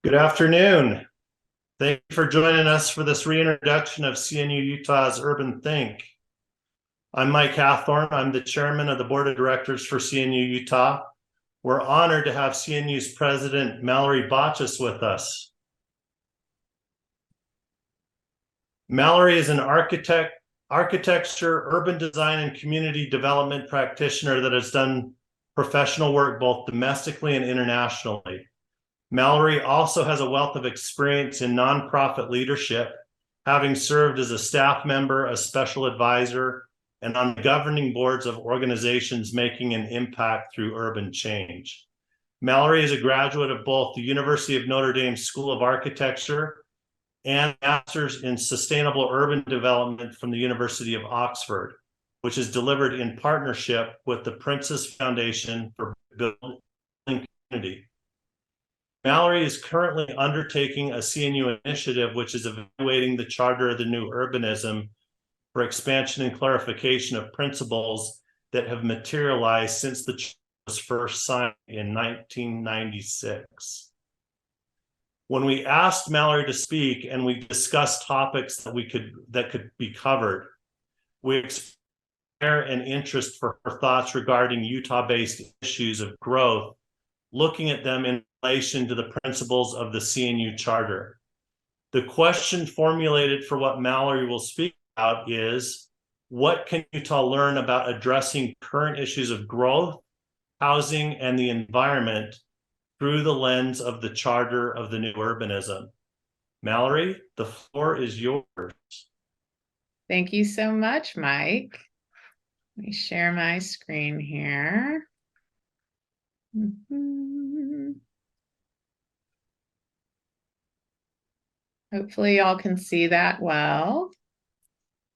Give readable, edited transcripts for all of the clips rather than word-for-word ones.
Good afternoon. Thank you for joining us for this reintroduction of CNU Utah's UrbanThink. I'm Mike Hathorn. I'm the chairman of the board of directors for CNU Utah. We're honored to have CNU's president, Mallory Baches, with us. Mallory is an architecture, urban design, and community development practitioner that has done professional work both domestically and internationally. Mallory also has a wealth of experience in nonprofit leadership, having served as a staff member, a special advisor, and on the governing boards of organizations making an impact through urban change. Mallory is a graduate of both the University of Notre Dame School of Architecture and Master's in Sustainable Urban Development from the University of Oxford, which is delivered in partnership with the Princess Foundation for Building Community. Mallory is currently undertaking a CNU initiative which is evaluating the Charter of the New Urbanism for expansion and clarification of principles that have materialized since the charter was first signed in 1996. When we asked Mallory to speak and we discussed topics that could be covered, we expressed an interest for her thoughts regarding Utah-based issues of growth, looking at them in relation to the principles of the CNU Charter. The question formulated for what Mallory will speak about is, what can Utah learn about addressing current issues of growth, housing, and the environment through the lens of the Charter of the New Urbanism? Mallory, the floor is yours. Thank you so much, Mike. Let me share my screen here. Hopefully y'all can see that well.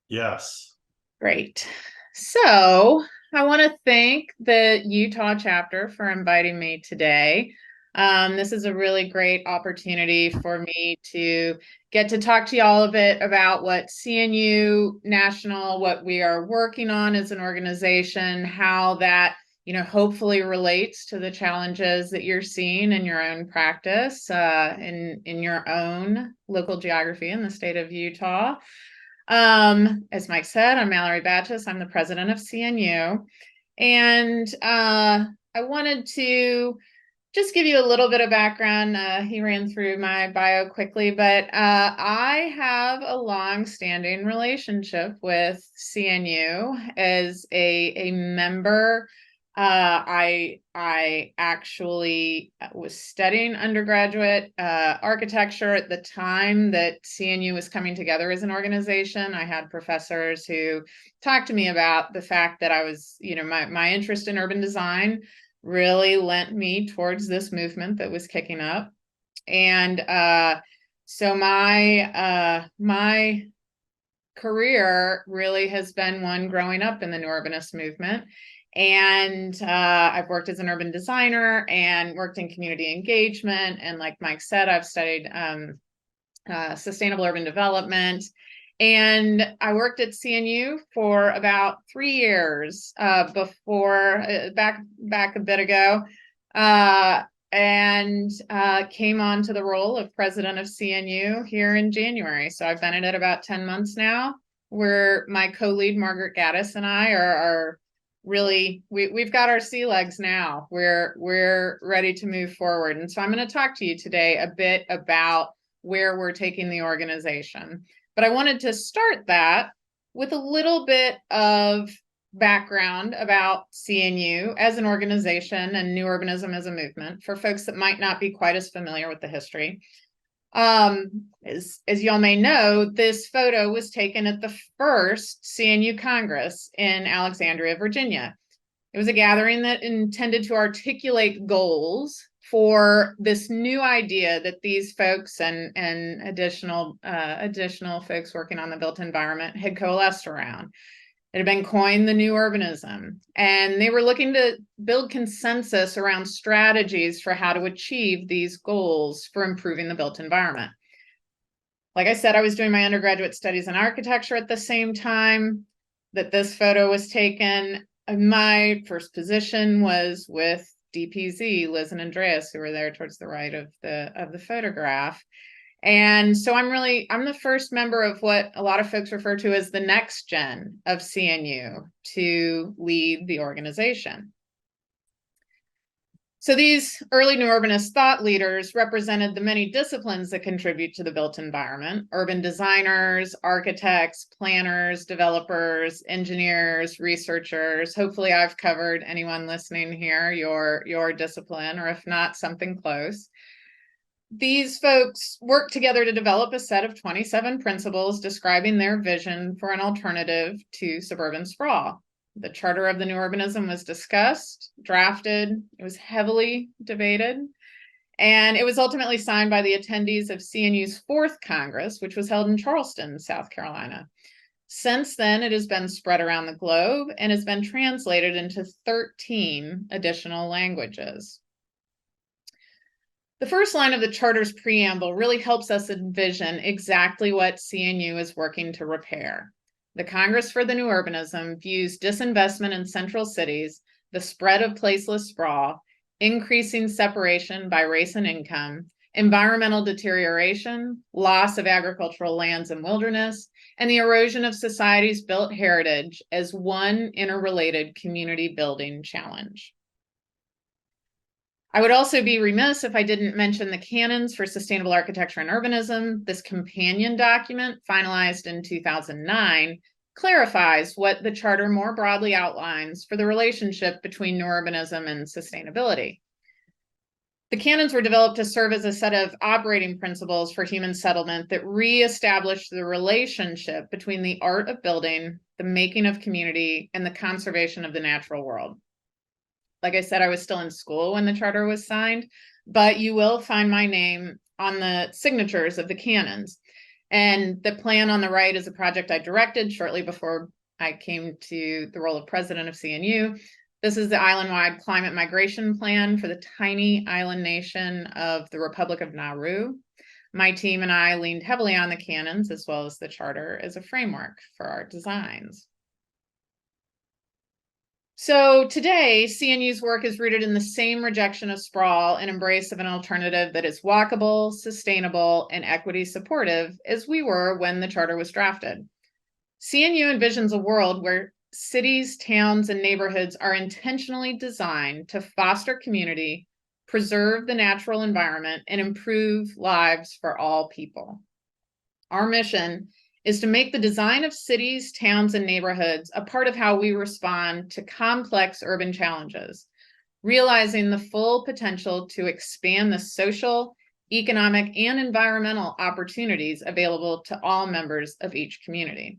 Yes. Great. So I want to thank the Utah chapter for inviting me today. This is a really great opportunity for me to get to talk to y'all a bit about what CNU National, what we are working on as an organization, how that hopefully relates to the challenges that you're seeing in your own practice, in your own local geography in the state of Utah. As Mike said, I'm Mallory Baches. I'm the president of CNU. And I wanted to just give you a little bit of background. He ran through my bio quickly, but I have a long-standing relationship with CNU as a member. I actually was studying undergraduate architecture at the time that CNU was coming together as an organization. I had professors who talked to me about the fact that I was, my interest in urban design really lent me towards this movement that was kicking up. And so my career really has been one growing up in the new urbanist movement. And I've worked as an urban designer and worked in community engagement. And like Mike said, I've studied sustainable urban development. And I worked at CNU for about 3 years before, back a bit ago, and came on to the role of president of CNU here in January. So I've been in it about 10 months now, where my co-lead Margaret Gaddis and I are really, we've got our sea legs now. We're ready to move forward. And so I'm going to talk to you today a bit about where we're taking the organization. But I wanted to start that with a little bit of background about CNU as an organization and new urbanism as a movement for folks that might not be quite as familiar with the history. As y'all may know, this photo was taken at the first CNU Congress in Alexandria, Virginia. It was a gathering that intended to articulate goals for this new idea that these folks and additional folks working on the built environment had coalesced around. It had been coined the new urbanism, and they were looking to build consensus around strategies for how to achieve these goals for improving the built environment. Like I said, I was doing my undergraduate studies in architecture at the same time that this photo was taken. My first position was with DPZ, Liz and Andreas, who are there towards the right of the photograph. And so I'm the first member of what a lot of folks refer to as the next gen of CNU to lead the organization. So these early New Urbanist thought leaders represented the many disciplines that contribute to the built environment: urban designers, architects, planners, developers, engineers, researchers. Hopefully I've covered, anyone listening here, your discipline, or if not, something close. These folks worked together to develop a set of 27 principles describing their vision for an alternative to suburban sprawl. The Charter of the New Urbanism was discussed, drafted, it was heavily debated, and it was ultimately signed by the attendees of CNU's 4th Congress, which was held in Charleston, South Carolina. Since then, it has been spread around the globe and has been translated into 13 additional languages. The first line of the Charter's preamble really helps us envision exactly what CNU is working to repair. The Congress for the New Urbanism views disinvestment in central cities, the spread of placeless sprawl, increasing separation by race and income, environmental deterioration, loss of agricultural lands and wilderness, and the erosion of society's built heritage as one interrelated community building challenge. I would also be remiss if I didn't mention the Canons for Sustainable Architecture and Urbanism. This companion document, finalized in 2009, clarifies what the Charter more broadly outlines for the relationship between New Urbanism and sustainability. The Canons were developed to serve as a set of operating principles for human settlement that reestablish the relationship between the art of building, the making of community, and the conservation of the natural world. Like I said, I was still in school when the Charter was signed, but you will find my name on the signatures of the canons. And the plan on the right is a project I directed shortly before I came to the role of president of CNU. This is the island-wide climate migration plan for the tiny island nation of the Republic of Nauru. My team and I leaned heavily on the canons as well as the Charter as a framework for our designs. So today, CNU's work is rooted in the same rejection of sprawl and embrace of an alternative that is walkable, sustainable, and equity supportive as we were when the Charter was drafted. CNU envisions a world where cities, towns, and neighborhoods are intentionally designed to foster community, preserve the natural environment, and improve lives for all people. Our mission is to make the design of cities, towns, and neighborhoods a part of how we respond to complex urban challenges, realizing the full potential to expand the social, economic, and environmental opportunities available to all members of each community.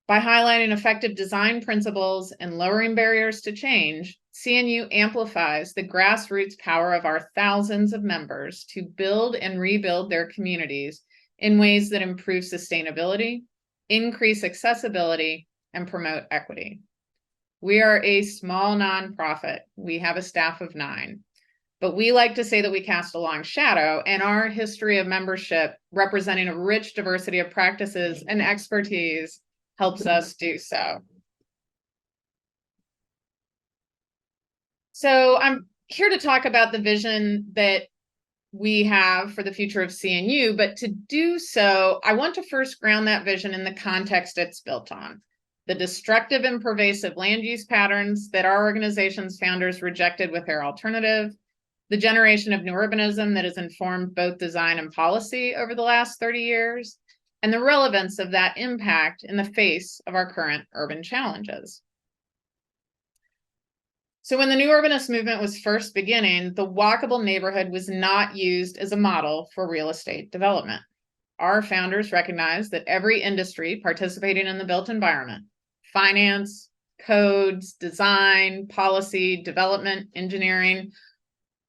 By highlighting effective design principles and lowering barriers to change, CNU amplifies the grassroots power of our thousands of members to build and rebuild their communities in ways that improve sustainability, increase accessibility, and promote equity. We are a small nonprofit. We have a staff of 9, but we like to say that we cast a long shadow, and our history of membership representing a rich diversity of practices and expertise helps us do so. So I'm here to talk about the vision that we have for the future of CNU, but to do so, I want to first ground that vision in the context it's built on: the destructive and pervasive land use patterns that our organization's founders rejected with their alternative, the generation of new urbanism that has informed both design and policy over the last 30 years, and the relevance of that impact in the face of our current urban challenges. So when the New Urbanist movement was first beginning, the walkable neighborhood was not used as a model for real estate development. Our founders recognized that every industry participating in the built environment, finance, codes, design, policy, development, engineering,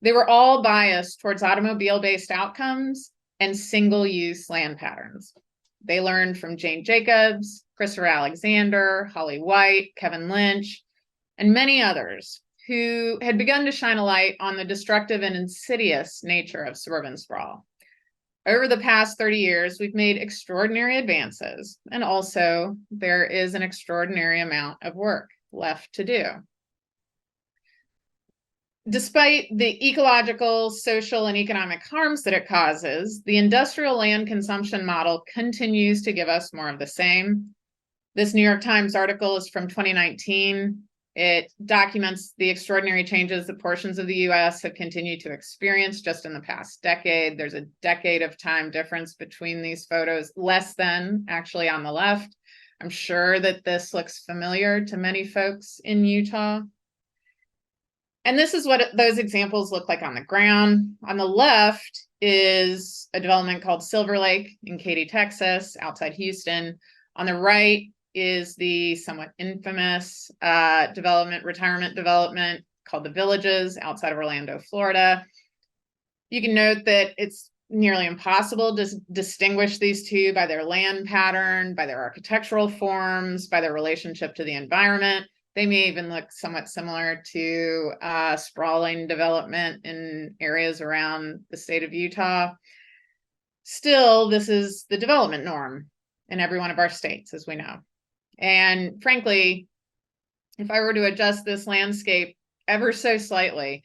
they were all biased towards automobile-based outcomes and single-use land patterns. They learned from Jane Jacobs, Christopher Alexander, Holly White, Kevin Lynch, and many others who had begun to shine a light on the destructive and insidious nature of suburban sprawl. Over the past 30 years, we've made extraordinary advances, and also there is an extraordinary amount of work left to do. Despite the ecological, social, and economic harms that it causes, the industrial land consumption model continues to give us more of the same. This New York Times article is from 2019. It documents the extraordinary changes that portions of the US have continued to experience just in the past decade. There's a decade of time difference between these photos, less than actually on the left. I'm sure that this looks familiar to many folks in Utah. And this is what those examples look like on the ground. On the left is a development called Silver Lake in Katy, Texas, outside Houston. On the right is the somewhat infamous retirement development called The Villages outside of Orlando, Florida. You can note that it's nearly impossible to distinguish these two by their land pattern, by their architectural forms, by their relationship to the environment. They may even look somewhat similar to sprawling development in areas around the state of Utah. Still, this is the development norm in every one of our states, as we know. And frankly, if I were to adjust this landscape ever so slightly,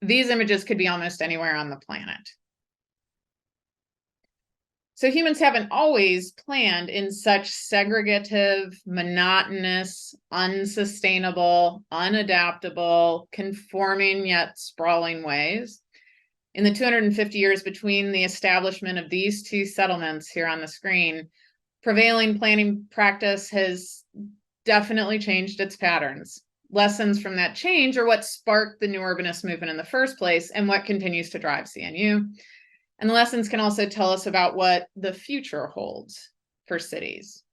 these images could be almost anywhere on the planet. So humans haven't always planned in such segregative, monotonous, unsustainable, unadaptable, conforming yet sprawling ways. In the 250 years between the establishment of these two settlements here on the screen, prevailing planning practice has definitely changed its patterns. Lessons from that change are what sparked the new urbanist movement in the first place and what continues to drive CNU. And the lessons can also tell us about what the future holds for cities.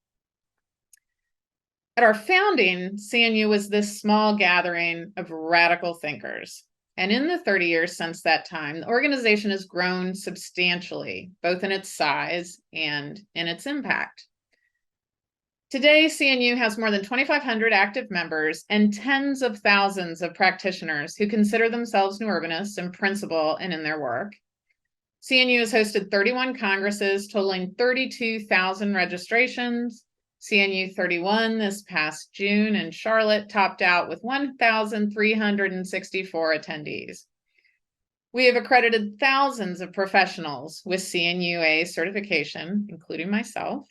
At our founding, CNU was this small gathering of radical thinkers. And in the 30 years since that time, the organization has grown substantially, both in its size and in its impact. Today, CNU has more than 2,500 active members and tens of thousands of practitioners who consider themselves new urbanists in principle and in their work. CNU has hosted 31 congresses totaling 32,000 registrations. CNU 31 this past June in Charlotte topped out with 1,364 attendees. We have accredited thousands of professionals with CNUA certification, including myself.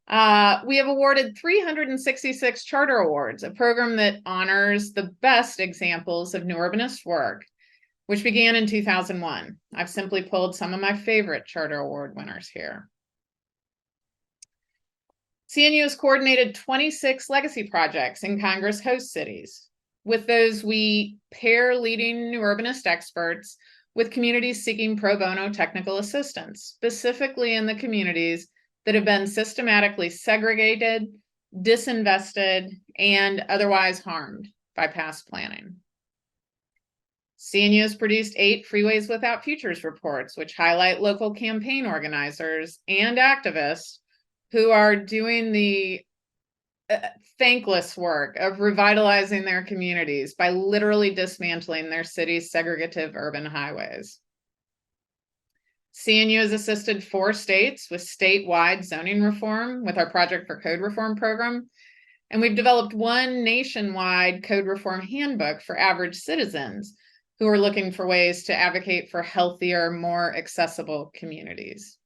We have awarded 366 charter awards, a program that honors the best examples of new urbanist work, which began in 2001. I've simply pulled some of my favorite charter award winners here. CNU has coordinated 26 legacy projects in Congress host cities. With those, we pair leading new urbanist experts with communities seeking pro bono technical assistance, specifically in the communities that have been systematically segregated, disinvested, and otherwise harmed by past planning. CNU has produced 8 Freeways Without Futures reports, which highlight local campaign organizers and activists who are doing the thankless work of revitalizing their communities by literally dismantling their city's segregative urban highways. CNU has assisted 4 states with statewide zoning reform with our Project for Code Reform program, and we've developed 1 nationwide code reform handbook for average citizens who are looking for ways to advocate for healthier, more accessible communities.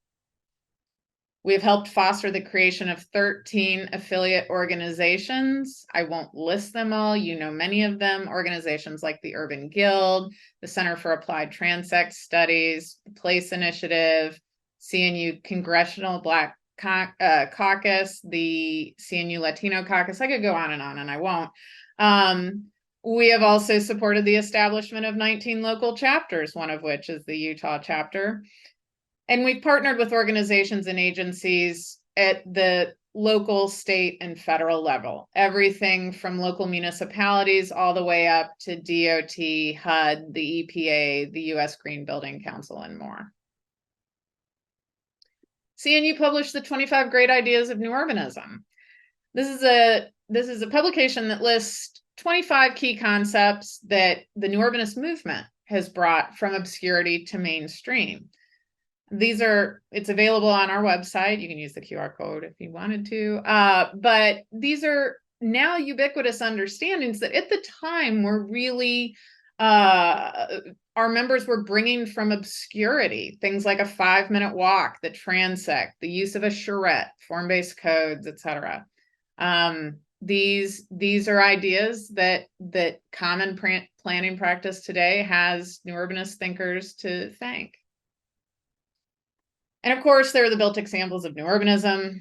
We have helped foster the creation of 13 affiliate organizations. I won't list them all. You know many of them. Organizations like the Urban Guild, the Center for Applied Transect Studies, the Place Initiative, CNU Congressional Black Caucus, the CNU Latino Caucus. I could go on, and I won't. We have also supported the establishment of 19 local chapters, one of which is the Utah chapter. And we've partnered with organizations and agencies at the local, state, and federal level, everything from local municipalities all the way up to DOT, HUD, the EPA, the US Green Building Council, and more. CNU published the 25 Great Ideas of New Urbanism. This is a publication that lists 25 key concepts that the new urbanist movement has brought from obscurity to mainstream. It's available on our website. You can use the QR code if you wanted to. But these are now ubiquitous understandings that at the time were really Our members were bringing from obscurity things like a 5-minute walk, the transect, the use of a charrette, form-based codes, etc. These are ideas that common planning practice today has new urbanist thinkers to thank. And of course, there are the built examples of new urbanism.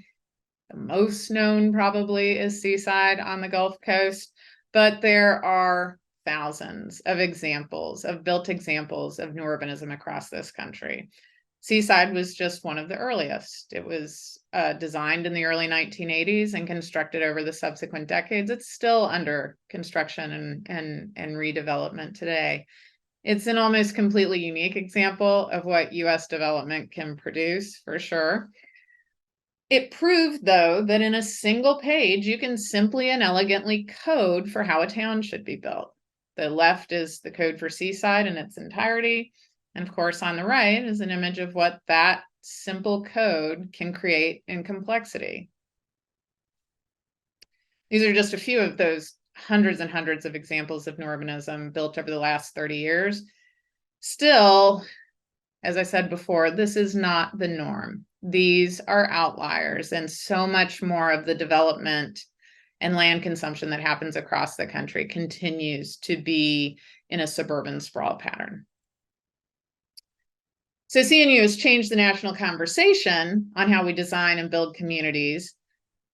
The most known probably is Seaside on the Gulf Coast, but there are thousands of examples of built examples of new urbanism across this country. Seaside was just one of the earliest. It was designed in the early 1980s and constructed over the subsequent decades. It's still under construction and redevelopment today. It's an almost completely unique example of what US development can produce, for sure. It proved, though, that in a single page, you can simply and elegantly code for how a town should be built. The left is the code for Seaside in its entirety. And of course, on the right is an image of what that simple code can create in complexity. These are just a few of those hundreds and hundreds of examples of new urbanism built over the last 30 years. Still, as I said before, this is not the norm. These are outliers, and so much more of the development and land consumption that happens across the country continues to be in a suburban sprawl pattern. So CNU has changed the national conversation on how we design and build communities,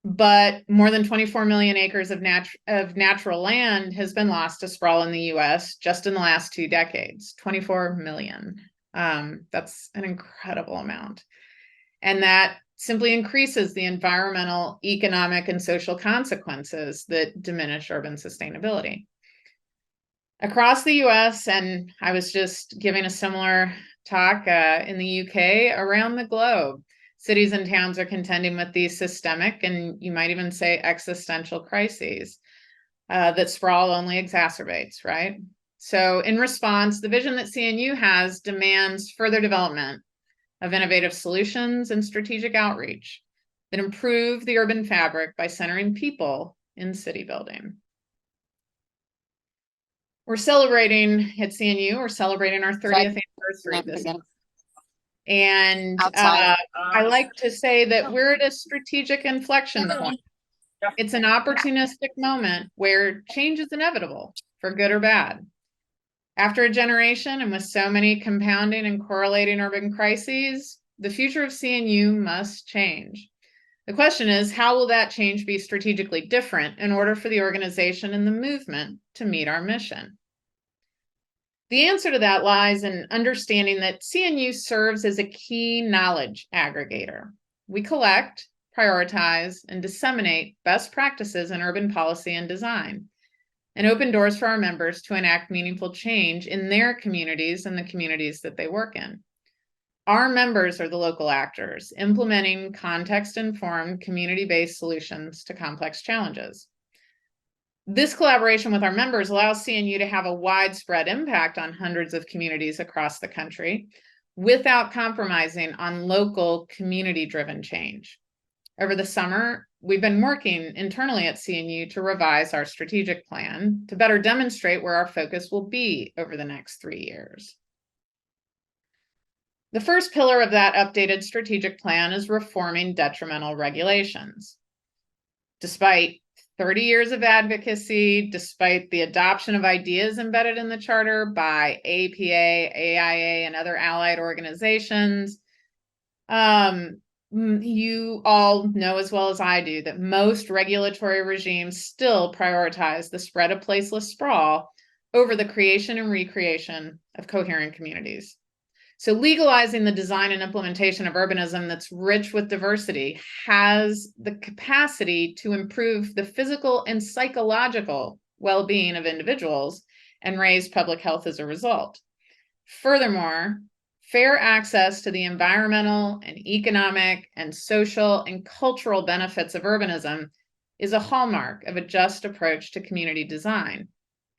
but more than 24 million acres of natural land has been lost to sprawl in the US just in the last 2 decades, 24 million. That's an incredible amount. And that simply increases the environmental, economic, and social consequences that diminish urban sustainability. Across the US, and I was just giving a similar talk in the UK, around the globe, cities and towns are contending with these systemic, and you might even say existential crises that sprawl only exacerbates, right? So in response, the vision that CNU has demands further development of innovative solutions and strategic outreach that improve the urban fabric by centering people in city building. We're celebrating at CNU, we're celebrating our 30th anniversary this year. And I like to say that we're at a strategic inflection point. It's an opportunistic moment where change is inevitable, for good or bad. After a generation and with so many compounding and correlating urban crises, the future of CNU must change. The question is, how will that change be strategically different in order for the organization and the movement to meet our mission? The answer to that lies in understanding that CNU serves as a key knowledge aggregator. We collect, prioritize, and disseminate best practices in urban policy and design, and open doors for our members to enact meaningful change in their communities and the communities that they work in. Our members are the local actors, implementing context-informed, community-based solutions to complex challenges. This collaboration with our members allows CNU to have a widespread impact on hundreds of communities across the country without compromising on local community-driven change. Over the summer, we've been working internally at CNU to revise our strategic plan to better demonstrate where our focus will be over the next 3 years. The first pillar of that updated strategic plan is reforming detrimental regulations. Despite 30 years of advocacy, despite the adoption of ideas embedded in the charter by APA, AIA, and other allied organizations, you all know as well as I do that most regulatory regimes still prioritize the spread of placeless sprawl over the creation and recreation of coherent communities. So legalizing the design and implementation of urbanism that's rich with diversity has the capacity to improve the physical and psychological well-being of individuals and raise public health as a result. Furthermore, fair access to the environmental and economic and social and cultural benefits of urbanism is a hallmark of a just approach to community design.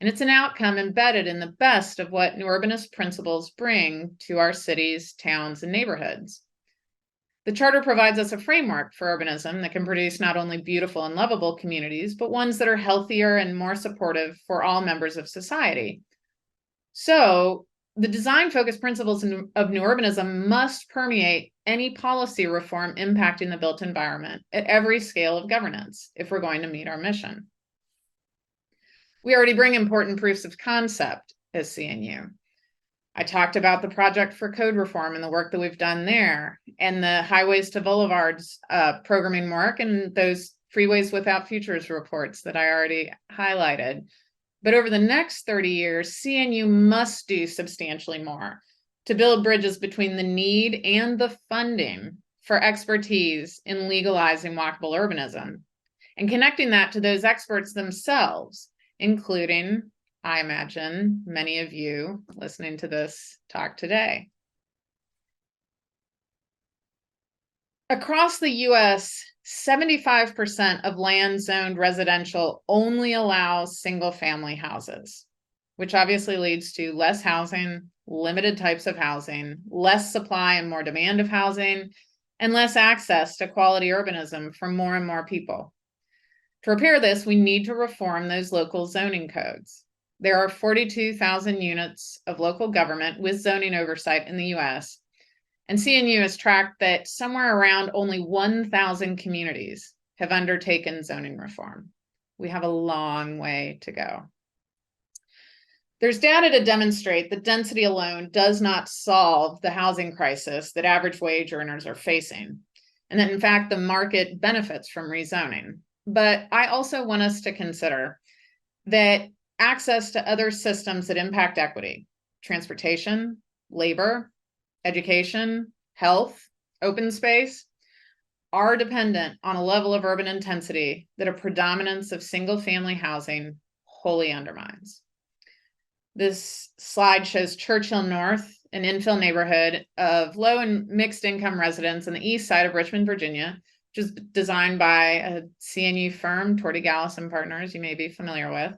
And it's an outcome embedded in the best of what new urbanist principles bring to our cities, towns, and neighborhoods. The Charter provides us a framework for urbanism that can produce not only beautiful and lovable communities, but ones that are healthier and more supportive for all members of society. So the design-focused principles of new urbanism must permeate any policy reform impacting the built environment at every scale of governance if we're going to meet our mission. We already bring important proofs of concept as CNU. I talked about the project for code reform and the work that we've done there, and the highways to boulevards programming work, and those freeways without futures reports that I already highlighted. But over the next 30 years, CNU must do substantially more to build bridges between the need and the funding for expertise in legalizing walkable urbanism, and connecting that to those experts themselves, including, I imagine, many of you listening to this talk today. Across the US, 75% of land zoned residential only allows single family houses, which obviously leads to less housing, limited types of housing, less supply and more demand of housing, and less access to quality urbanism for more and more people. To repair this, we need to reform those local zoning codes. There are 42,000 units of local government with zoning oversight in the US, and CNU has tracked that somewhere around only 1,000 communities have undertaken zoning reform. We have a long way to go. There's data to demonstrate that density alone does not solve the housing crisis that average wage earners are facing, and that in fact the market benefits from rezoning. But I also want us to consider that access to other systems that impact equity, transportation, labor, education, health, open space, are dependent on a level of urban intensity that a predominance of single-family housing wholly undermines. This slide shows Churchill North, an infill neighborhood of low and mixed income residents on the east side of Richmond, Virginia, which is designed by a CNU firm, Torty Gallis and Partners, you may be familiar with.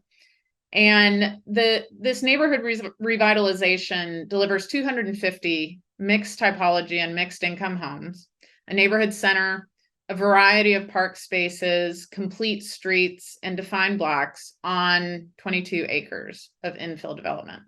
And this neighborhood revitalization delivers 250 mixed typology and mixed income homes, a neighborhood center, a variety of park spaces, complete streets, and defined blocks on 22 acres of infill development.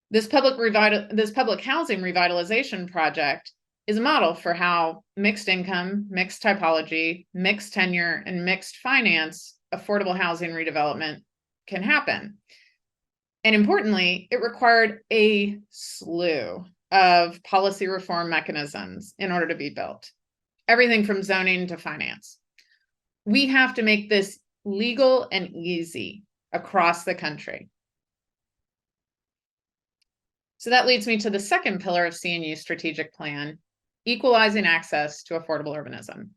This public housing revitalization project is a model for how mixed income, mixed typology, mixed tenure, and mixed finance affordable housing redevelopment can happen. And importantly, it required a slew of policy reform mechanisms in order to be built. Everything from zoning to finance. We have to make this legal and easy across the country. So that leads me to the second pillar of CNU's strategic plan, equalizing access to affordable urbanism.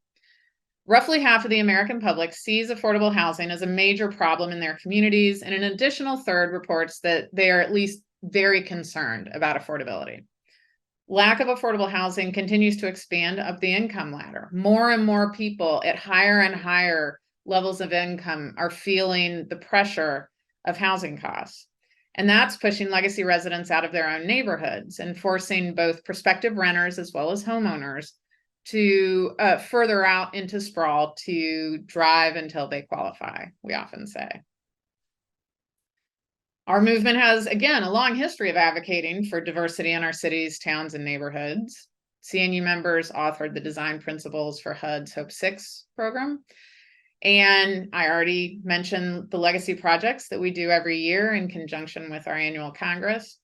Roughly half of the American public sees affordable housing as a major problem in their communities, and an additional third reports that they are at least very concerned about affordability. Lack of affordable housing continues to expand up the income ladder. More and more people at higher and higher levels of income are feeling the pressure of housing costs. And that's pushing legacy residents out of their own neighborhoods and forcing both prospective renters as well as homeowners to further out into sprawl to drive until they qualify, we often say. Our movement has, again, a long history of advocating for diversity in our cities, towns, and neighborhoods. CNU members authored the design principles for HUD's Hope 6 program. And I already mentioned the legacy projects that we do every year in conjunction with our annual Congress.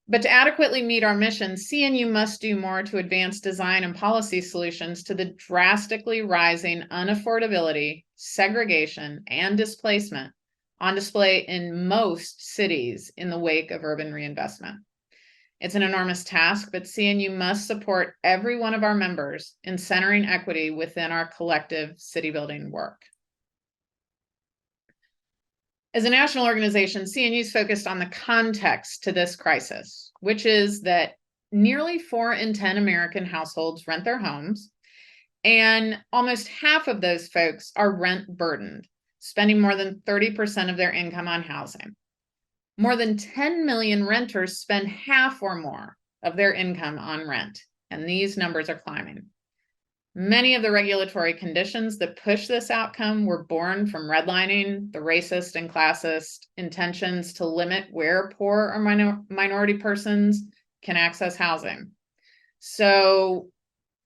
But to adequately meet our mission, CNU must do more to advance design and policy solutions to the drastically rising unaffordability, segregation, and displacement on display in most cities in the wake of urban reinvestment. It's an enormous task, but CNU must support every one of our members in centering equity within our collective city building work. As a national organization, CNU is focused on the context to this crisis, which is that nearly 4 in 10 American households rent their homes, and almost half of those folks are rent burdened, spending more than 30% of their income on housing. More than 10 million renters spend half or more of their income on rent, and these numbers are climbing. Many of the regulatory conditions that push this outcome were born from redlining, the racist and classist intentions to limit where poor or minority persons can access housing. So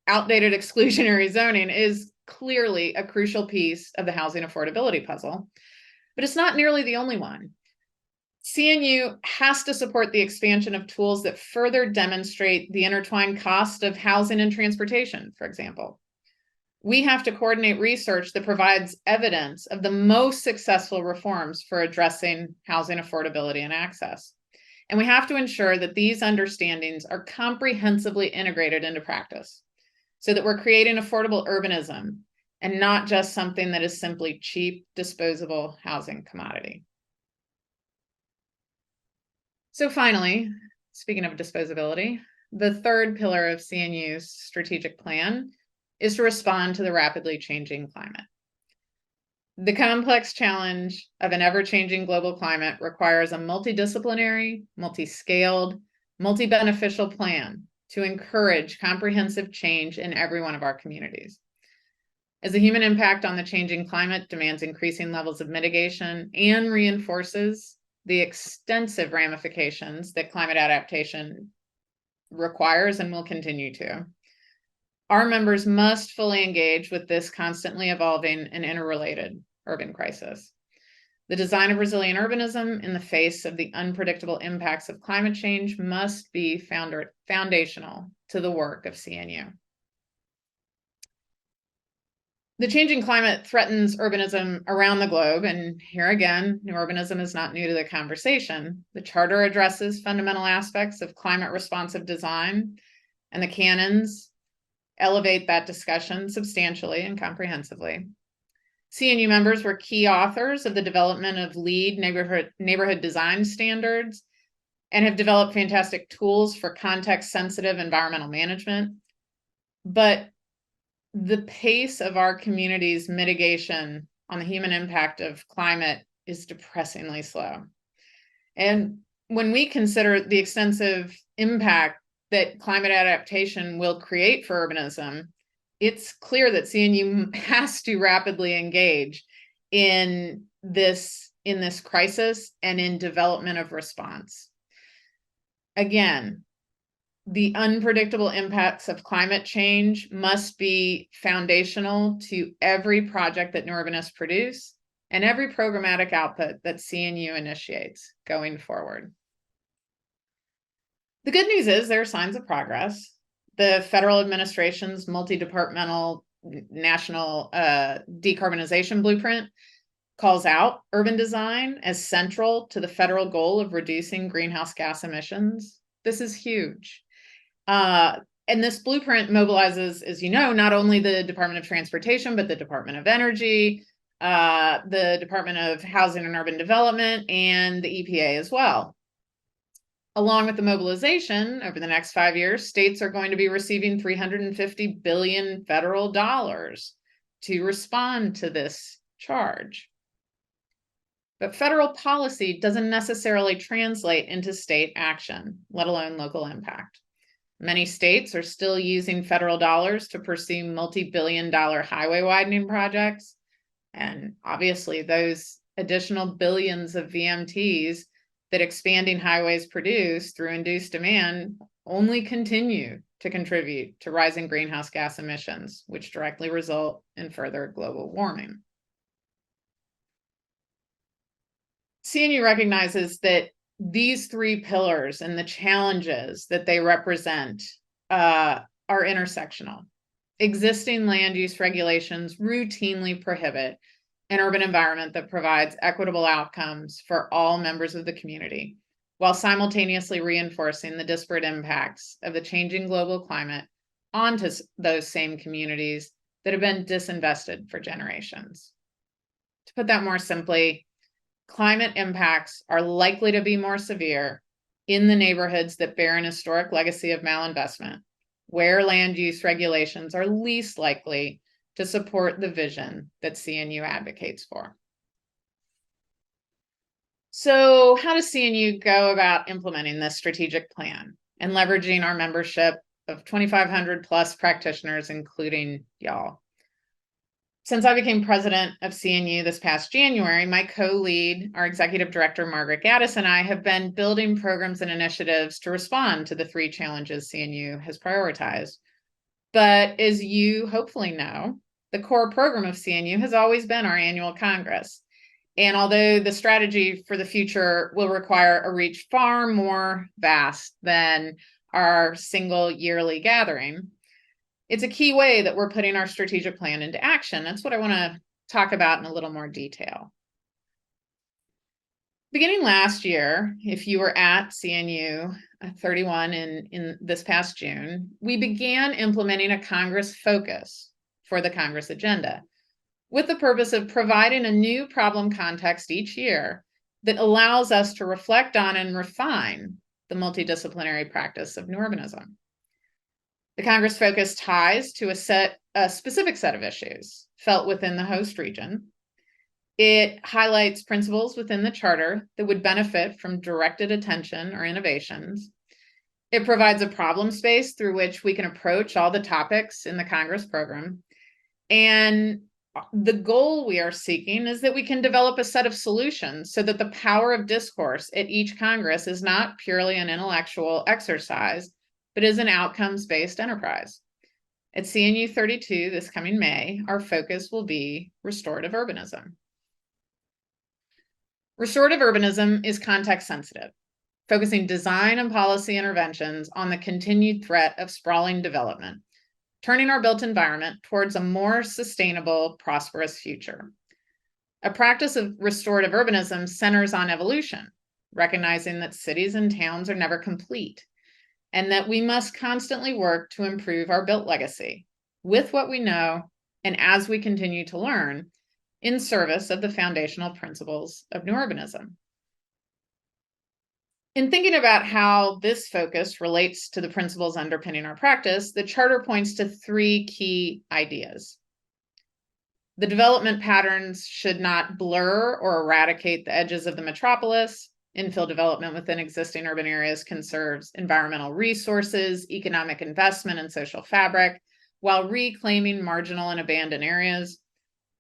outdated exclusionary zoning is clearly a crucial piece of the housing affordability puzzle, but it's not nearly the only one. CNU has to support the expansion of tools that further demonstrate the intertwined cost of housing and transportation, for example. We have to coordinate research that provides evidence of the most successful reforms for addressing housing affordability and access. And we have to ensure that these understandings are comprehensively integrated into practice so that we're creating affordable urbanism and not just something that is simply cheap, disposable housing commodity. So finally, speaking of disposability, the third pillar of CNU's strategic plan is to respond to the rapidly changing climate. The complex challenge of an ever-changing global climate requires a multidisciplinary, multi-scaled, multi-beneficial plan to encourage comprehensive change in every one of our communities. As the human impact on the changing climate demands increasing levels of mitigation and reinforces the extensive ramifications that climate adaptation requires and will continue to, our members must fully engage with this constantly evolving and interrelated urban crisis. The design of resilient urbanism in the face of the unpredictable impacts of climate change must be foundational to the work of CNU. The changing climate threatens urbanism around the globe, and here again, new urbanism is not new to the conversation. The Charter addresses fundamental aspects of climate-responsive design, and the canons elevate that discussion substantially and comprehensively. CNU members were key authors of the development of LEED neighborhood design standards and have developed fantastic tools for context-sensitive environmental management. But the pace of our community's mitigation on the human impact of climate is depressingly slow. And when we consider the extensive impact that climate adaptation will create for urbanism, it's clear that CNU has to rapidly engage in this crisis and in development of response. Again, the unpredictable impacts of climate change must be foundational to every project that new urbanists produce and every programmatic output that CNU initiates going forward. The good news is there are signs of progress. The federal administration's multi-departmental national decarbonization blueprint calls out urban design as central to the federal goal of reducing greenhouse gas emissions. This is huge. And this blueprint mobilizes, as you know, not only the Department of Transportation, but the Department of Energy, the Department of Housing and Urban Development, and the EPA as well. Along with the mobilization, over the next 5 years, states are going to be receiving $350 billion federal dollars to respond to this charge. But federal policy doesn't necessarily translate into state action, let alone local impact. Many states are still using federal dollars to pursue multi-billion-dollar highway widening projects. And obviously, those additional billions of VMTs that expanding highways produce through induced demand only continue to contribute to rising greenhouse gas emissions, which directly result in further global warming. CNU recognizes that these three pillars and the challenges that they represent are intersectional. Existing land use regulations routinely prohibit an urban environment that provides equitable outcomes for all members of the community, while simultaneously reinforcing the disparate impacts of the changing global climate onto those same communities that have been disinvested for generations. To put that more simply, climate impacts are likely to be more severe in the neighborhoods that bear an historic legacy of malinvestment, where land use regulations are least likely to support the vision that CNU advocates for. So how does CNU go about implementing this strategic plan and leveraging our membership of 2,500 plus practitioners, including y'all. Since I became president of CNU this past January, my co-lead, our executive director, Margaret Gaddis, and I have been building programs and initiatives to respond to the 3 challenges CNU has prioritized. But as you hopefully know, the core program of CNU has always been our annual Congress. And although the strategy for the future will require a reach far more vast than our single yearly gathering, it's a key way that we're putting our strategic plan into action. That's what I want to talk about in a little more detail. Beginning last year, if you were at CNU 31 in this past June, we began implementing a Congress focus for the Congress agenda, with the purpose of providing a new problem context each year that allows us to reflect on and refine the multidisciplinary practice of new urbanism. The Congress focus ties to a specific set of issues felt within the host region. It highlights principles within the charter that would benefit from directed attention or innovations. It provides a problem space through which we can approach all the topics in the Congress program. And the goal we are seeking is that we can develop a set of solutions so that the power of discourse at each Congress is not purely an intellectual exercise, but is an outcomes-based enterprise. At CNU 32 this coming May, our focus will be restorative urbanism. Restorative urbanism is context sensitive, focusing design and policy interventions on the continued threat of sprawling development, turning our built environment towards a more sustainable, prosperous future. A practice of restorative urbanism centers on evolution, recognizing that cities and towns are never complete, and that we must constantly work to improve our built legacy with what we know and as we continue to learn in service of the foundational principles of new urbanism. In thinking about how this focus relates to the principles underpinning our practice, the charter points to 3 key ideas. The development patterns should not blur or eradicate the edges of the metropolis. Infill development within existing urban areas conserves environmental resources, economic investment, and social fabric, while reclaiming marginal and abandoned areas.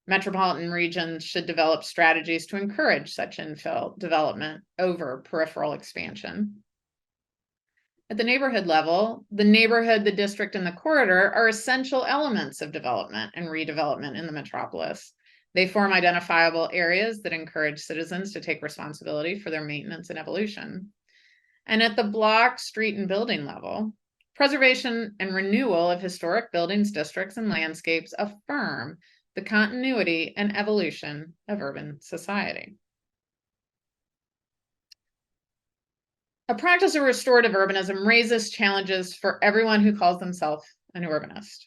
Metropolitan regions should develop strategies to encourage such infill development over peripheral expansion. At the neighborhood level, the neighborhood, the district, and the corridor are essential elements of development and redevelopment in the metropolis. They form identifiable areas that encourage citizens to take responsibility for their maintenance and evolution. And at the block, street, and building level, preservation and renewal of historic buildings, districts, and landscapes affirm the continuity and evolution of urban society. A practice of restorative urbanism raises challenges for everyone who calls themselves an urbanist.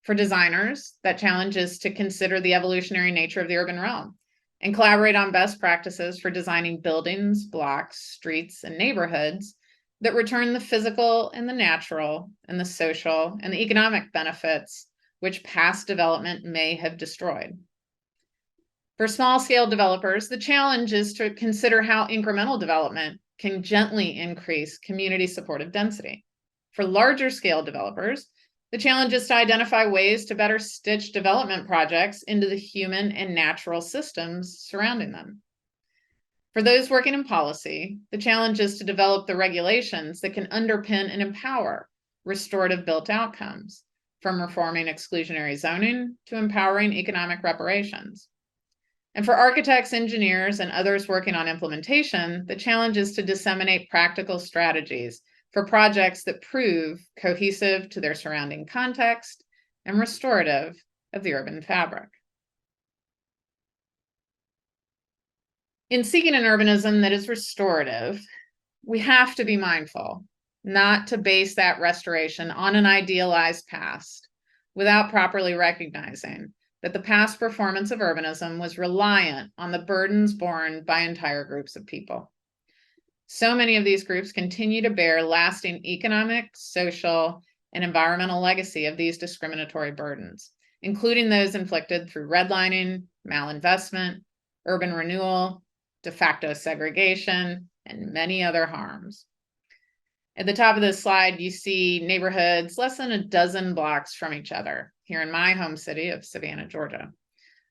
For designers, that challenge is to consider the evolutionary nature of the urban realm and collaborate on best practices for designing buildings, blocks, streets, and neighborhoods that return the physical and the natural and the social and the economic benefits which past development may have destroyed. For small-scale developers, the challenge is to consider how incremental development can gently increase community supportive density. For larger scale developers, the challenge is to identify ways to better stitch development projects into the human and natural systems surrounding them. For those working in policy, the challenge is to develop the regulations that can underpin and empower restorative built outcomes, from reforming exclusionary zoning to empowering economic reparations. And for architects, engineers, and others working on implementation, the challenge is to disseminate practical strategies for projects that prove cohesive to their surrounding context and restorative of the urban fabric. In seeking an urbanism that is restorative, we have to be mindful not to base that restoration on an idealized past without properly recognizing that the past performance of urbanism was reliant on the burdens borne by entire groups of people. So many of these groups continue to bear lasting economic, social, and environmental legacy of these discriminatory burdens, including those inflicted through redlining, malinvestment, urban renewal, de facto segregation, and many other harms. At the top of this slide, you see neighborhoods less than a dozen blocks from each other here in my home city of Savannah, Georgia.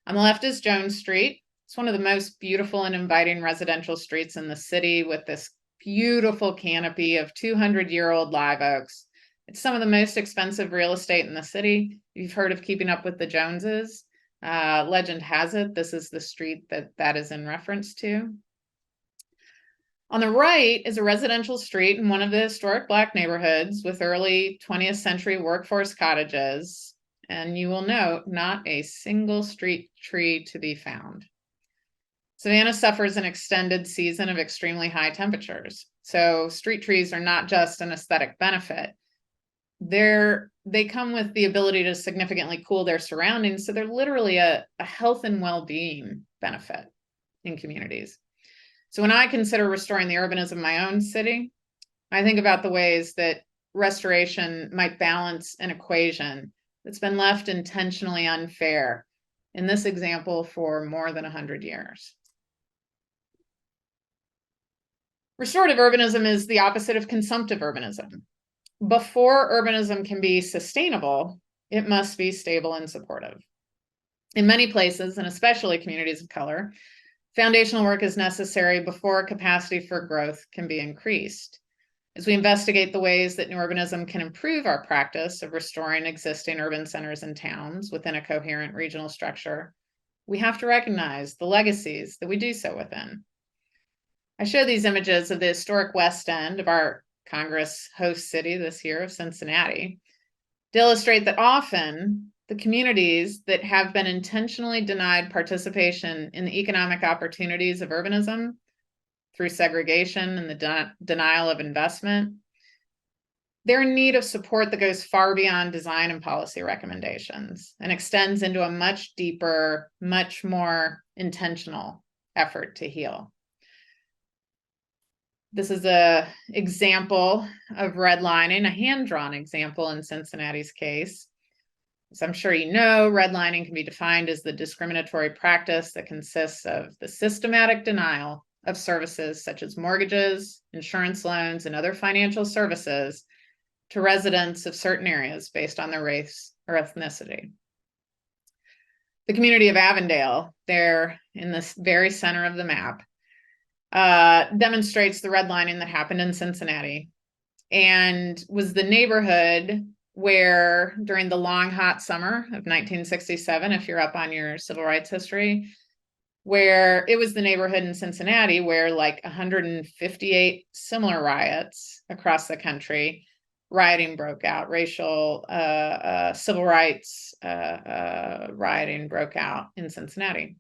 On the left is Jones Street. It's one of the most beautiful and inviting residential streets in the city with this beautiful canopy of 200-year-old live oaks. It's some of the most expensive real estate in the city. You've heard of Keeping Up with the Joneses. Legend has it, this is the street that is in reference to. On the right is a residential street in one of the historic Black neighborhoods with early 20th century workforce cottages. And you will note, not a single street tree to be found. Savannah suffers an extended season of extremely high temperatures. So street trees are not just an aesthetic benefit. They come with the ability to significantly cool their surroundings. So they're literally a health and well-being benefit in communities. So when I consider restoring the urbanism of my own city, I think about the ways that restoration might balance an equation that's been left intentionally unfair, in this example, for more than 100 years. Restorative urbanism is the opposite of consumptive urbanism. Before urbanism can be sustainable, it must be stable and supportive. In many places, and especially communities of color, foundational work is necessary before capacity for growth can be increased. As we investigate the ways that new urbanism can improve our practice of restoring existing urban centers and towns within a coherent regional structure, we have to recognize the legacies that we do so within. I show these images of the historic West End of our Congress host city this year of Cincinnati to illustrate that often the communities that have been intentionally denied participation in the economic opportunities of urbanism through segregation and the denial of investment, they're in need of support that goes far beyond design and policy recommendations and extends into a much deeper, much more intentional effort to heal. This is an example of redlining, a hand-drawn example in Cincinnati's case. As I'm sure you know, redlining can be defined as the discriminatory practice that consists of the systematic denial of services such as mortgages, insurance loans, and other financial services to residents of certain areas based on their race or ethnicity. The community of Avondale, there in the very center of the map, demonstrates the redlining that happened in Cincinnati and was the neighborhood where during the long hot summer of 1967, if you're up on your civil rights history, where it was the neighborhood in Cincinnati where like 158 similar riots across the country, rioting broke out, racial, civil rights rioting broke out in Cincinnati.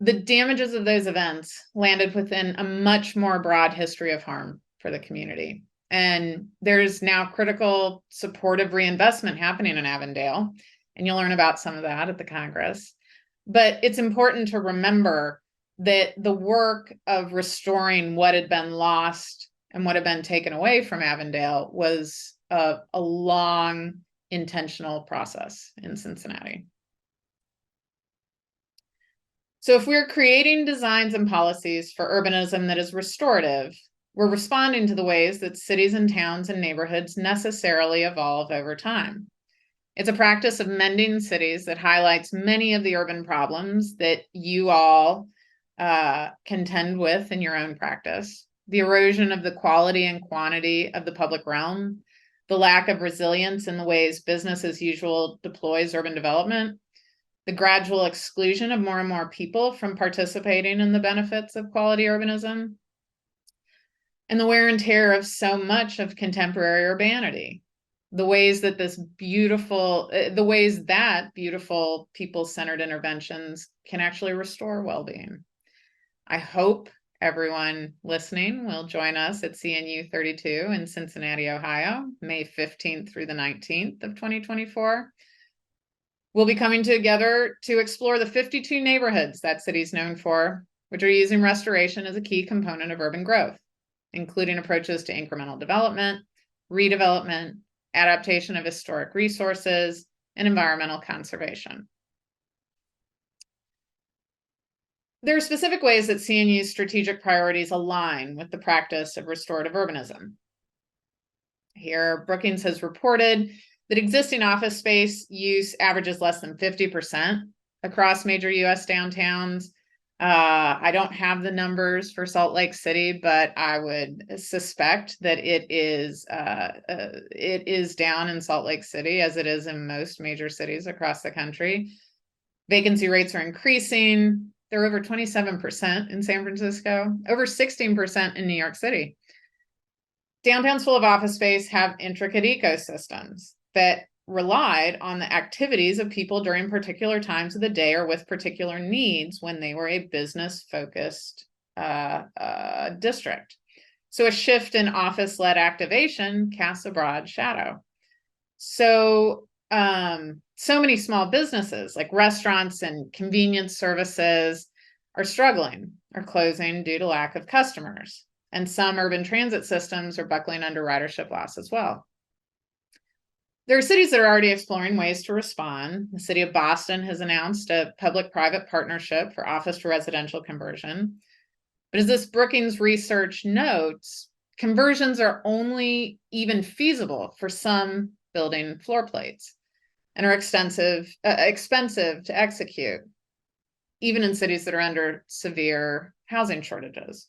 The damages of those events landed within a much more broad history of harm for the community. And there's now critical supportive reinvestment happening in Avondale, and you'll learn about some of that at the Congress. But it's important to remember that the work of restoring what had been lost and what had been taken away from Avondale was a long, intentional process in Cincinnati. So if we're creating designs and policies for urbanism that is restorative, we're responding to the ways that cities and towns and neighborhoods necessarily evolve over time. It's a practice of mending cities that highlights many of the urban problems that you all contend with in your own practice. The erosion of the quality and quantity of the public realm, the lack of resilience in the ways business as usual deploys urban development, the gradual exclusion of more and more people from participating in the benefits of quality urbanism, and the wear and tear of so much of contemporary urbanity, the ways that beautiful people-centered interventions can actually restore well-being. I hope everyone listening will join us at CNU 32 in Cincinnati, Ohio, May 15th through the 19th of 2024. We'll be coming together to explore the 52 neighborhoods that city's known for, which are using restoration as a key component of urban growth, including approaches to incremental development, redevelopment, adaptation of historic resources, and environmental conservation. There are specific ways that CNU's strategic priorities align with the practice of restorative urbanism. Here, Brookings has reported that existing office space use averages less than 50% across major US downtowns. I don't have the numbers for Salt Lake City, but I would suspect that it is down in Salt Lake City, as it is in most major cities across the country. Vacancy rates are increasing. They're over 27% in San Francisco, over 16% in New York City. Downtowns full of office space have intricate ecosystems that relied on the activities of people during particular times of the day or with particular needs when they were a business-focused district. So a shift in office-led activation casts a broad shadow. So many small businesses like restaurants and convenience services are struggling or closing due to lack of customers. And some urban transit systems are buckling under ridership loss as well. There are cities that are already exploring ways to respond. The city of Boston has announced a public-private partnership for office to residential conversion. But as this Brookings research notes, conversions are only even feasible for some building floor plates and are expensive to execute, even in cities that are under severe housing shortages.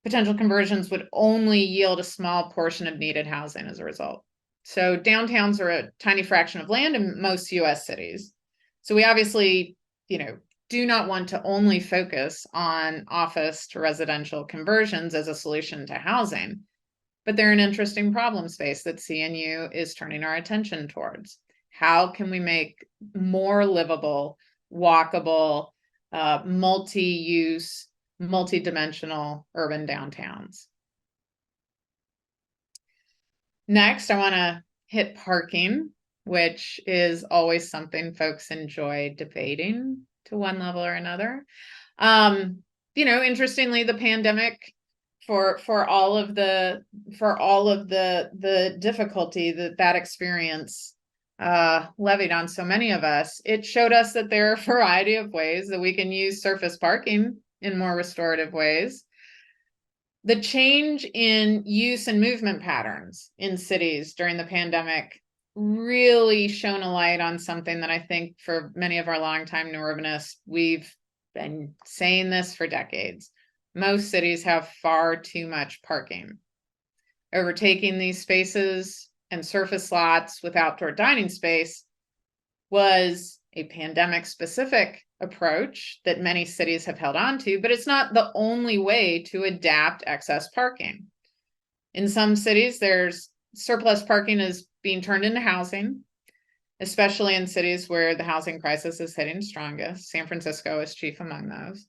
Potential conversions would only yield a small portion of needed housing as a result. So downtowns are a tiny fraction of land in most US cities. So we obviously, do not want to only focus on office to residential conversions as a solution to housing, but they're an interesting problem space that CNU is turning our attention towards. How can we make more livable, walkable, multi-use, multi-dimensional urban downtowns? Next, I want to hit parking, which is always something folks enjoy debating to one level or another. Interestingly, the pandemic, for all of the difficulty that experience levied on so many of us, it showed us that there are a variety of ways that we can use surface parking in more restorative ways. The change in use and movement patterns in cities during the pandemic really shone a light on something that I think for many of our longtime new urbanists, we've been saying this for decades. Most cities have far too much parking. Overtaking these spaces and surface lots with outdoor dining space was a pandemic-specific approach that many cities have held on to, but it's not the only way to adapt excess parking. In some cities, there's surplus parking is being turned into housing, especially in cities where the housing crisis is hitting strongest. San Francisco is chief among those.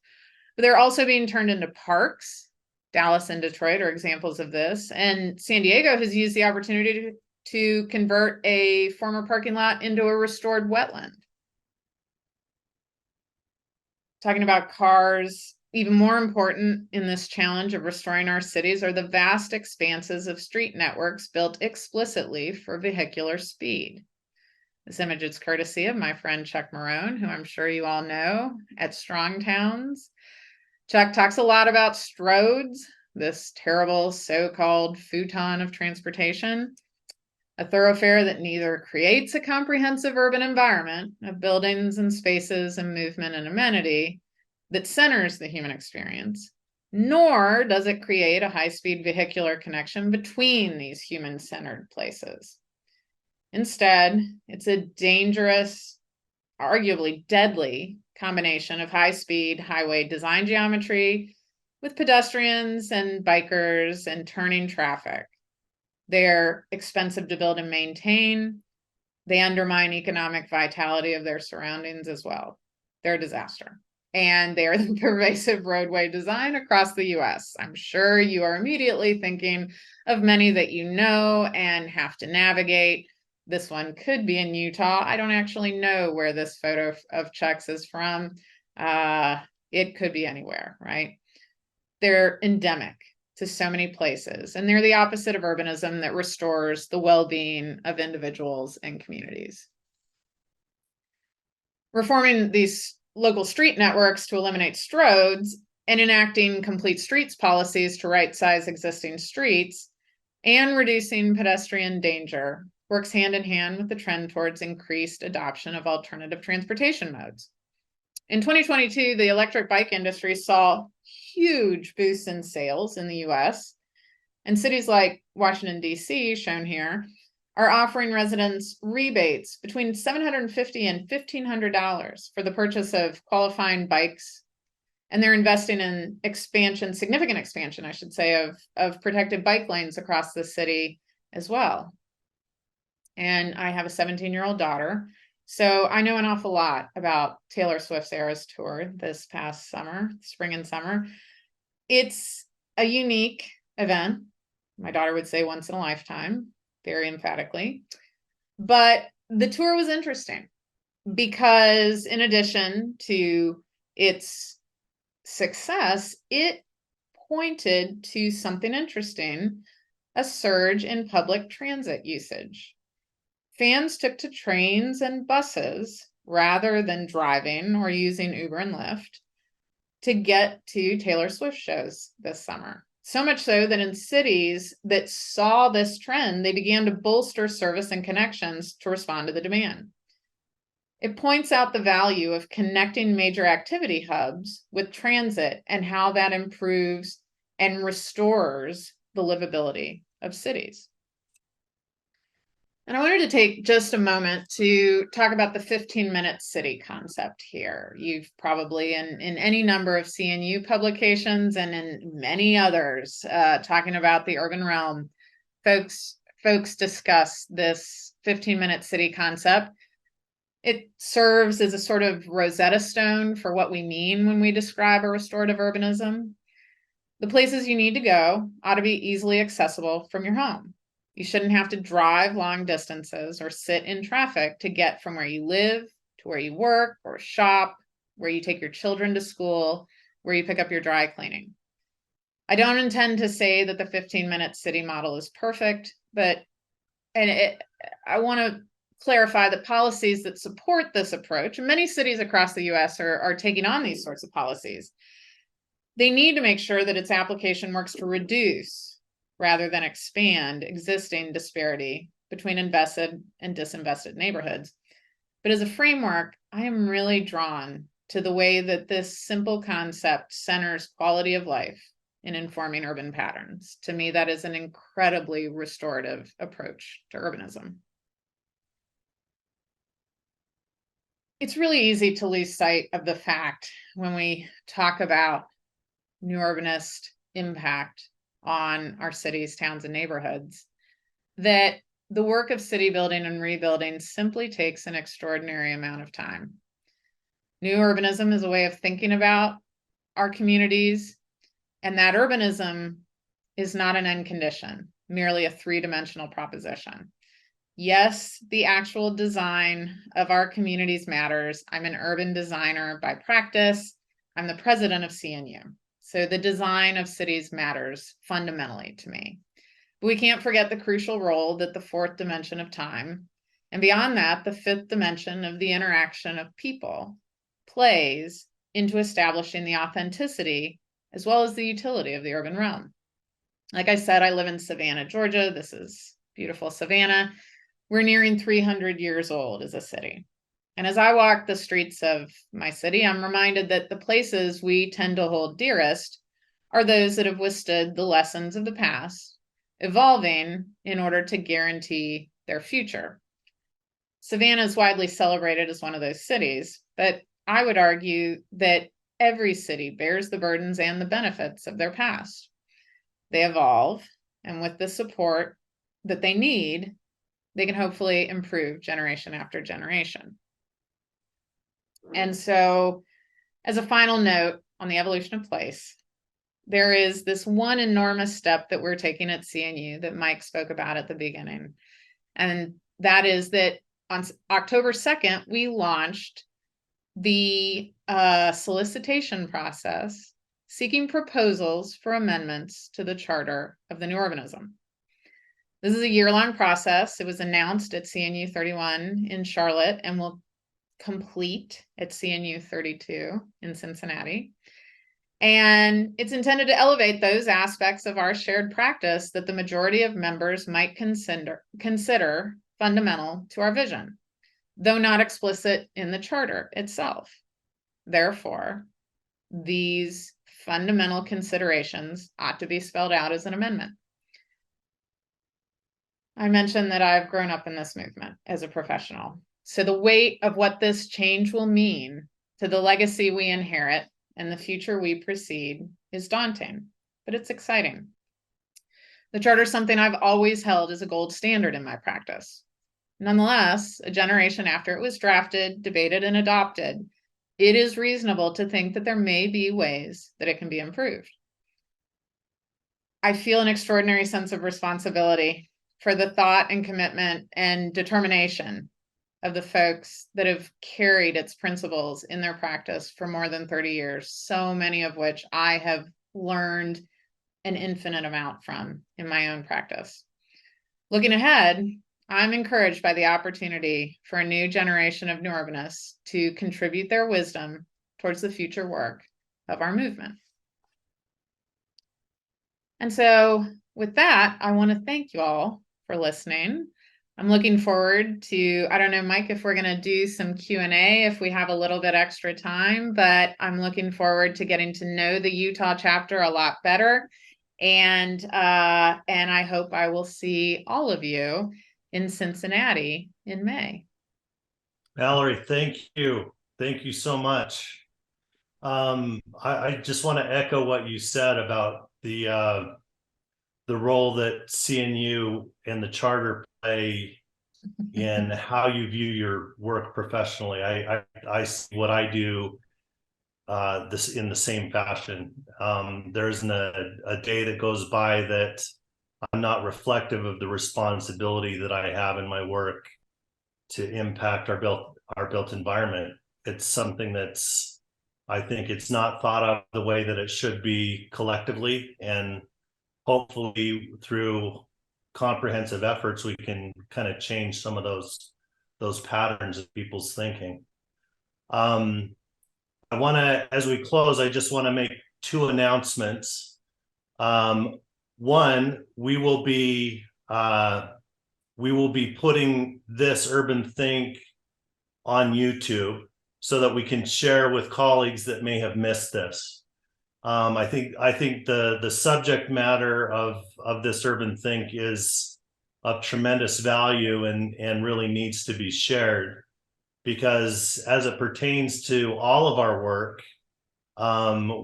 But they're also being turned into parks. Dallas and Detroit are examples of this. And San Diego has used the opportunity to convert a former parking lot into a restored wetland. Talking about cars, even more important in this challenge of restoring our cities are the vast expanses of street networks built explicitly for vehicular speed. This image is courtesy of my friend Chuck Marone, who I'm sure you all know at Strong Towns. Chuck talks a lot about Stroads, this terrible so-called futon of transportation, a thoroughfare that neither creates a comprehensive urban environment of buildings and spaces and movement and amenity that centers the human experience, nor does it create a high-speed vehicular connection between these human-centered places. Instead, it's a dangerous, arguably deadly combination of high-speed highway design geometry with pedestrians and bikers and turning traffic. They're expensive to build and maintain. They undermine economic vitality of their surroundings as well. They're a disaster. And they are the pervasive roadway design across the US. I'm sure you are immediately thinking of many that you know and have to navigate. This one could be in Utah. I don't actually know where this photo of Chuck's is from. It could be anywhere, right? They're endemic to so many places, and they're the opposite of urbanism that restores the well-being of individuals and communities. Reforming these local street networks to eliminate Stroads and enacting complete streets policies to right-size existing streets and reducing pedestrian danger works hand in hand with the trend towards increased adoption of alternative transportation modes. In 2022, the electric bike industry saw huge boosts in sales in the US, and cities like Washington, D.C., shown here, are offering residents rebates between $750 and $1,500 for the purchase of qualifying bikes. And they're investing in expansion, significant expansion, I should say, of protected bike lanes across the city as well. And I have a 17-year-old daughter, so I know an awful lot about Taylor Swift's Eras Tour this past summer, spring and summer. It's a unique event. My daughter would say once in a lifetime, very emphatically. But the tour was interesting because in addition to its success, it pointed to something interesting, a surge in public transit usage. Fans took to trains and buses rather than driving or using Uber and Lyft to get to Taylor Swift shows this summer. So much so that in cities that saw this trend, they began to bolster service and connections to respond to the demand. It points out the value of connecting major activity hubs with transit and how that improves and restores the livability of cities. And I wanted to take just a moment to talk about the 15-minute city concept here. You've probably, in any number of CNU publications and in many others, talking about the urban realm, folks discuss this 15-minute city concept. It serves as a sort of Rosetta Stone for what we mean when we describe a restorative urbanism. The places you need to go ought to be easily accessible from your home. You shouldn't have to drive long distances or sit in traffic to get from where you live to where you work or shop, where you take your children to school, where you pick up your dry cleaning. I don't intend to say that the 15-minute city model is perfect, but I want to clarify that policies that support this approach, and many cities across the US are taking on these sorts of policies, they need to make sure that its application works to reduce rather than expand existing disparity between invested and disinvested neighborhoods. But as a framework, I am really drawn to the way that this simple concept centers quality of life in informing urban patterns. To me, that is an incredibly restorative approach to urbanism. It's really easy to lose sight of the fact when we talk about new urbanist impact on our cities, towns, and neighborhoods, that the work of city building and rebuilding simply takes an extraordinary amount of time. New urbanism is a way of thinking about our communities, and that urbanism is not an end condition, merely a three-dimensional proposition. Yes, the actual design of our communities matters. I'm an urban designer by practice. I'm the president of CNU. So the design of cities matters fundamentally to me. But we can't forget the crucial role that the fourth dimension of time, and beyond that, the fifth dimension of the interaction of people plays into establishing the authenticity as well as the utility of the urban realm. Like I said, I live in Savannah, Georgia. This is beautiful Savannah. We're nearing 300 years old as a city. And as I walk the streets of my city, I'm reminded that the places we tend to hold dearest are those that have withstood the lessons of the past, evolving in order to guarantee their future. Savannah is widely celebrated as one of those cities, but I would argue that every city bears the burdens and the benefits of their past. They evolve, and with the support that they need, they can hopefully improve generation after generation. And so, as a final note on the evolution of place, there is this one enormous step that we're taking at CNU that Mike spoke about at the beginning. And that is that on October 2nd, we launched the solicitation process seeking proposals for amendments to the Charter of the New Urbanism. This is a year-long process. It was announced at CNU 31 in Charlotte and will complete at CNU 32 in Cincinnati. And it's intended to elevate those aspects of our shared practice that the majority of members might consider fundamental to our vision, though not explicit in the charter itself. Therefore, these fundamental considerations ought to be spelled out as an amendment. I mentioned that I've grown up in this movement as a professional. So the weight of what this change will mean to the legacy we inherit and the future we precede is daunting, but it's exciting. The charter is something I've always held as a gold standard in my practice. Nonetheless, a generation after it was drafted, debated, and adopted, it is reasonable to think that there may be ways that it can be improved. I feel an extraordinary sense of responsibility for the thought and commitment and determination of the folks that have carried its principles in their practice for more than 30 years, so many of which I have learned an infinite amount from in my own practice. Looking ahead, I'm encouraged by the opportunity for a new generation of new urbanists to contribute their wisdom towards the future work of our movement. And so with that, I want to thank you all for listening. I'm looking forward to, I don't know, Mike, if we're going to do some Q&A if we have a little bit extra time, but I'm looking forward to getting to know the Utah chapter a lot better. And I hope I will see all of you in Cincinnati in May. Mallory, thank you. Thank you so much. I just want to echo what you said about the role that CNU and the charter play in how you view your work professionally. I see what I do this in the same fashion. There isn't a day that goes by that I'm not reflective of the responsibility that I have in my work to impact our built environment. It's something that's, I think it's not thought of the way that it should be collectively, and hopefully through comprehensive efforts we can kind of change some of those patterns of people's thinking. I want to, as we close, I just want to make two announcements. One, we will be putting this UrbanThink on YouTube so that we can share with colleagues that may have missed this. I think the subject matter of this UrbanThink is of tremendous value and really needs to be shared, because as it pertains to all of our work,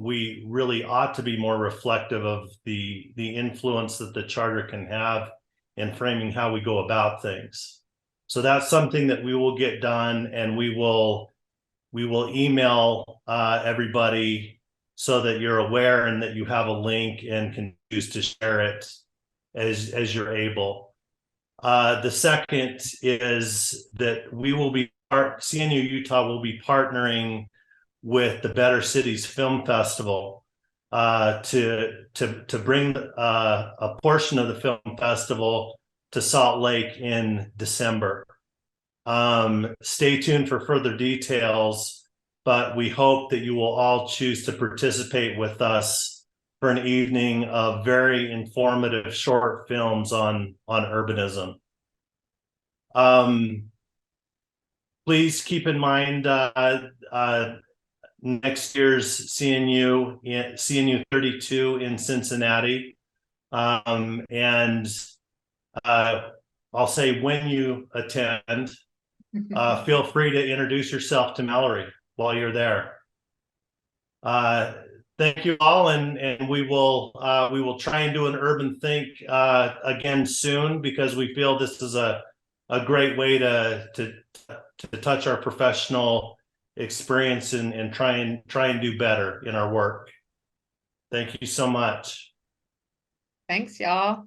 we really ought to be more reflective of the influence that the charter can have in framing how we go about things. So that's something that we will get done, and we will email everybody so that you're aware and that you have a link and can choose to share it as you're able. The second is that CNU Utah will be partnering with the Better Cities Film Festival to bring a portion of the film festival to Salt Lake in December. Stay tuned for further details, but we hope that you will all choose to participate with us for an evening of very informative short films on urbanism. Please keep in mind next year's CNU 32 in Cincinnati. And I'll say, when you attend, feel free to introduce yourself to Mallory while you're there. Thank you all, and we will try and do an UrbanThink again soon, because we feel this is a great way to touch our professional experience and try and do better in our work. Thank you so much. Thanks, y'all.